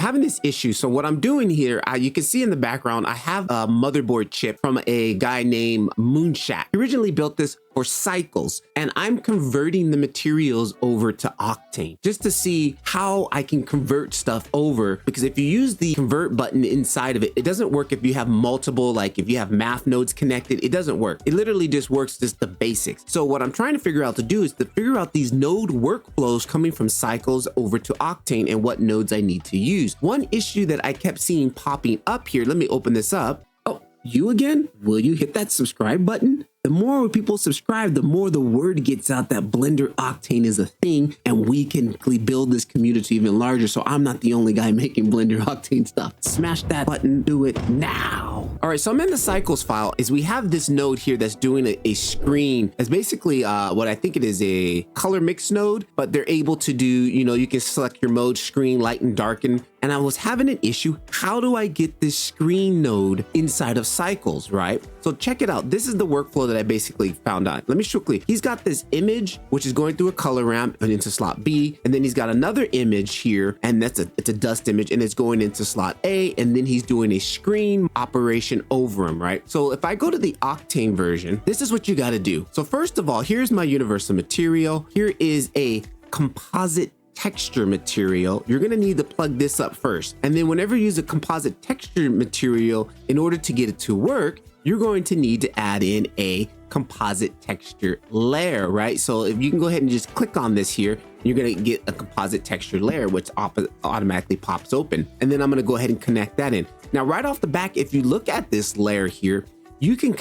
having this issue. So what I'm doing here, you can see in the background, I have a motherboard chip from a guy named Moonshack. He originally built this for cycles, and I'm converting the materials over to Octane just to see how I can convert stuff over, because if you use the convert button inside of it, it doesn't work if you have multiple, like if you have math nodes connected, it doesn't work. It literally just works just the basics. So what I'm trying to figure out to do is to figure out these node workflows coming from cycles over to Octane and what nodes I need to use. One issue that I kept seeing popping up here, let me open this up. Oh, you again? Will you hit that subscribe button? The more people subscribe, the more the word gets out that Blender Octane is a thing, and we can build this community even larger. So I'm not the only guy making Blender Octane stuff. Smash that button, do it now. All right, so I'm in the cycles file. Is we have this node here that's doing a screen. It's basically what I think it is, a color mix node, but they're able to do, you can select your mode, screen, light and darken. And I was having an issue. How do I get this screen node inside of cycles, right? So check it out. This is the workflow that I basically found out. Let me show quickly. He's got this image, which is going through a color ramp and into slot B. And then he's got another image here, and it's a dust image, and it's going into slot A. And then he's doing a screen operation over him, right? So if I go to the Octane version, this is what you got to do. So first of all, here's my universal material. Here is a composite texture material. You're going to need to plug this up first. And then whenever you use a composite texture material, in order to get it to work, you're going to need to add in a composite texture layer, right? So if you can go ahead and just click on this here, you're going to get a composite texture layer, which automatically pops open. And then I'm going to go ahead and connect that in. Now, right off the back, if you look at this layer here, you can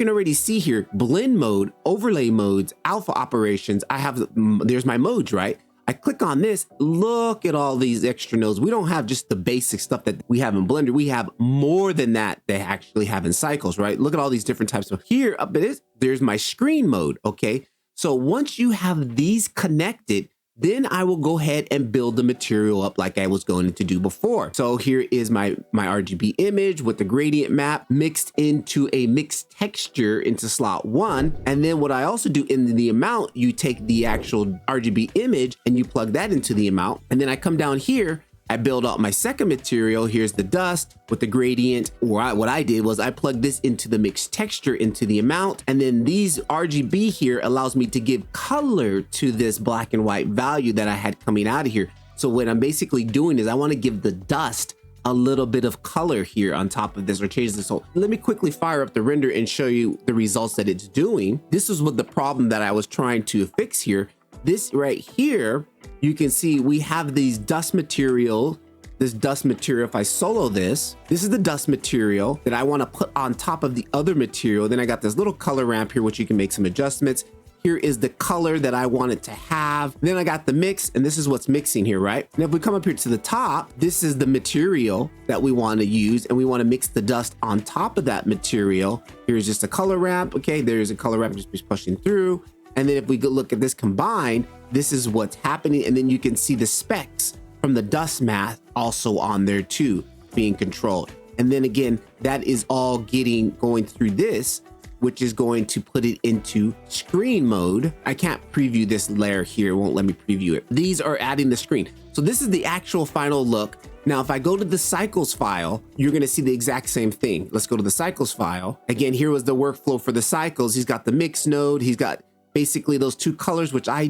already see here, blend mode, overlay modes, alpha operations. There's my modes, right? I click on this, look at all these extra nodes. We don't have just the basic stuff that we have in Blender. We have more than that they actually have in cycles, right? Look at all these different types of here. Up it is, there's my screen mode, okay? So once you have these connected, then I will go ahead and build the material up like I was going to do before. So here is my RGB image with the gradient map mixed into a mixed texture into slot 1. And then what I also do in the amount, you take the actual RGB image and you plug that into the amount. And then I come down here, I build out my second material. Here's the dust with the gradient. What I did was I plugged this into the mixed texture into the amount. And then these RGB here allows me to give color to this black and white value that I had coming out of here. So what I'm basically doing is I want to give the dust a little bit of color here on top of this, or change this. So let me quickly fire up the render and show you the results that it's doing. This is what the problem that I was trying to fix here. This right here, you can see we have these dust material. This dust material, if I solo this is the dust material that I want to put on top of the other material. Then I got this little color ramp here, which you can make some adjustments. Here is the color that I want it to have. Then I got the mix, and this is what's mixing here, right? And if we come up here to the top, this is the material that we want to use, and we want to mix the dust on top of that material. Here's just a color ramp. Okay, there's a color ramp just pushing through. And then if we go look at this combined, this is what's happening. And then you can see the specs from the dust math also on there too, being controlled. And then again, that is all going through this, which is going to put it into screen mode. I can't preview this layer here. It won't let me preview it. These are adding the screen. So this is the actual final look. Now, if I go to the cycles file, you're going to see the exact same thing. Let's go to the cycles file. Again, here was the workflow for the cycles. He's got the mix node. He's got basically those two colors, which I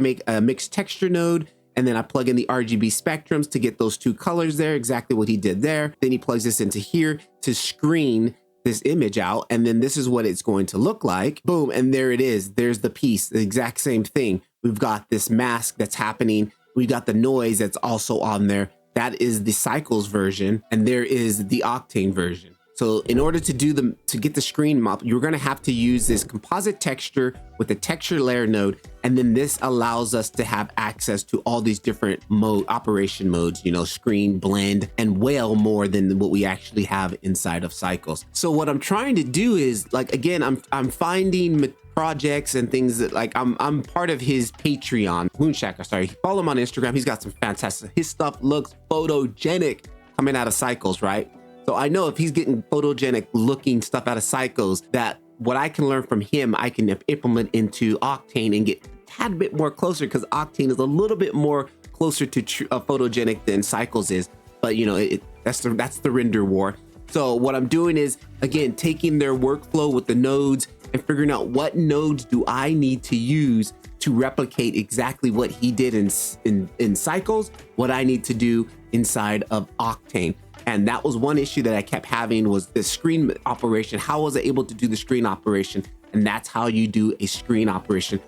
make a mixed texture node. And then I plug in the RGB spectrums to get those two colors there, exactly what he did there. Then he plugs this into here to screen this image out. And then this is what it's going to look like. Boom. And there it is. There's the piece, the exact same thing. We've got this mask that's happening. We got the noise that's also on there. That is the cycles version. And there is the Octane version. So in order to get the screen mop, you're going to have to use this composite texture with the texture layer node. And then this allows us to have access to all these different operation modes, screen, blend, and well more than what we actually have inside of cycles. So what I'm trying to do is, again, I'm finding projects and things that I'm part of his Patreon, Moonshack, sorry. Follow him on Instagram. He's got some fantastic, his stuff looks photogenic coming out of cycles, right? So I know if he's getting photogenic looking stuff out of cycles, that what I can learn from him, I can implement into Octane and get a tad bit more closer, because Octane is a little bit more closer to photogenic than cycles is. but you know, that's the render war. So what I'm doing is, again, taking their workflow with the nodes and figuring out what nodes do I need to use to replicate exactly what he did in Cycles, what I need to do inside of Octane. And that was one issue that I kept having, was the screen operation. How was I able to do the screen operation? And that's how you do a screen operation.